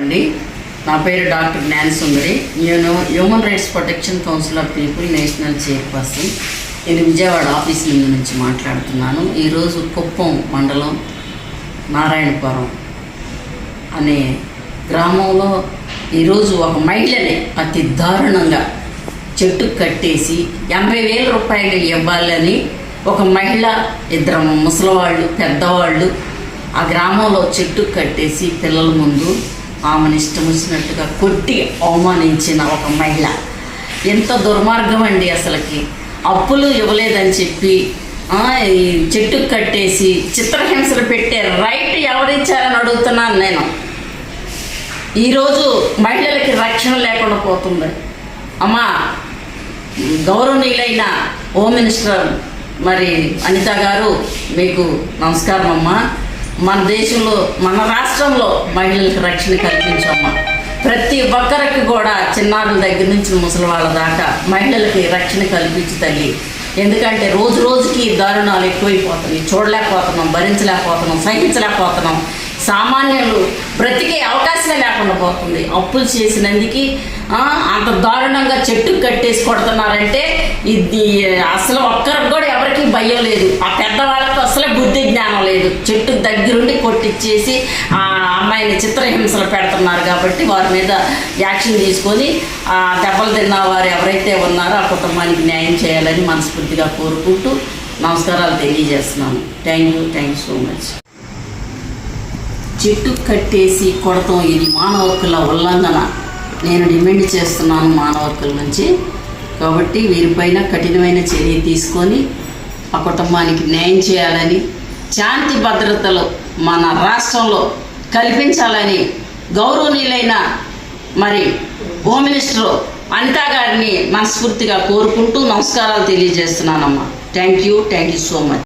అండి. నా పేరు డాక్టర్ జ్ఞానసుందరి. నేను human rights protection council of people national chairperson. నేను విజయవాడ ఆఫీస్ నుంచి మాట్లాడుతున్నాను. ఈరోజు కుప్పం మండలం నారాయణపురం అనే గ్రామంలో ఈరోజు ఒక మహిళని అతి దారుణంగా చెట్టు కట్టేసి 80,000 రూపాయలు ఇవ్వాలని ఒక మహిళ, ఇద్దరు ముసలివాళ్ళు, పెద్దవాళ్ళు ఆ గ్రామంలో చెట్టు కట్టేసి పిల్లల ముందు ఆమెను ఇష్టం వచ్చినట్టుగా కొట్టి అవమానించిన ఒక మహిళ. ఎంత దుర్మార్గం అండి అసలుకి. అప్పులు ఇవ్వలేదని చెప్పి ఈ చెట్టు కట్టేసి చిత్రహింసలు పెట్టే రైట్ ఎవరిచ్చారని అడుగుతున్నాను నేను. ఈరోజు మహిళలకి రక్షణ లేకుండా పోతుంది. అమ్మా, గౌరవనీయులైన హోమ్ మినిస్టర్ మరి అనిత గారు, మీకు నమస్కారం అమ్మా. మన దేశంలో, మన రాష్ట్రంలో మహిళలకు రక్షణ కల్పించమ్మా. ప్రతి ఒక్కరికి కూడా చిన్నారుల దగ్గర నుంచి ముసలి వాళ్ళ దాకా మహిళలకి రక్షణ కల్పించు తల్లి. ఎందుకంటే రోజు రోజుకి దారుణాలు ఎక్కువైపోతున్నాయి. చూడలేకపోతున్నాం, భరించలేకపోతున్నాం, సహించలేకపోతున్నాం. సామాన్యులు బ్రతికే అవకాశమే లేకుండా పోతుంది. అప్పులు చేసినందుకు అంత దారుణంగా చెట్టు కట్టేసి కొడుతున్నారంటే ఇది అసలు ఒక్కరికి కూడా ఎవరికి భయం లేదు. ఆ పెద్దవాళ్ళకు అసలే బుద్ధి జ్ఞానం లేదు. చెట్టు దగ్గరుండి కొట్టించేసి ఆ అమ్మాయిని చిత్రహింసలు పెడుతున్నారు. కాబట్టి వారి మీద యాక్షన్ తీసుకొని ఆ దెబ్బలు తిన్న వారు ఎవరైతే ఉన్నారో ఆ కుటుంబానికి న్యాయం చేయాలని మనస్ఫూర్తిగా కోరుకుంటూ నమస్కారాలు తెలియజేస్తున్నాను. Thank you so much. చెట్టు కట్టేసి కొడతాం ఇది మానవ హక్కుల ఉల్లంఘన. నేను డిమాండ్ చేస్తున్నాను మానవ హక్కుల నుంచి. కాబట్టి వీరిపైన కఠినమైన చర్య తీసుకొని ఆ కుటుంబానికి న్యాయం చేయాలని, శాంతి భద్రతలు మన రాష్ట్రంలో కల్పించాలని గౌరవనీయులైన మరి హోమ్ మినిస్టర్ అనిత గారిని మనస్ఫూర్తిగా కోరుకుంటూ నమస్కారాలు తెలియజేస్తున్నానమ్మా. Thank you so much.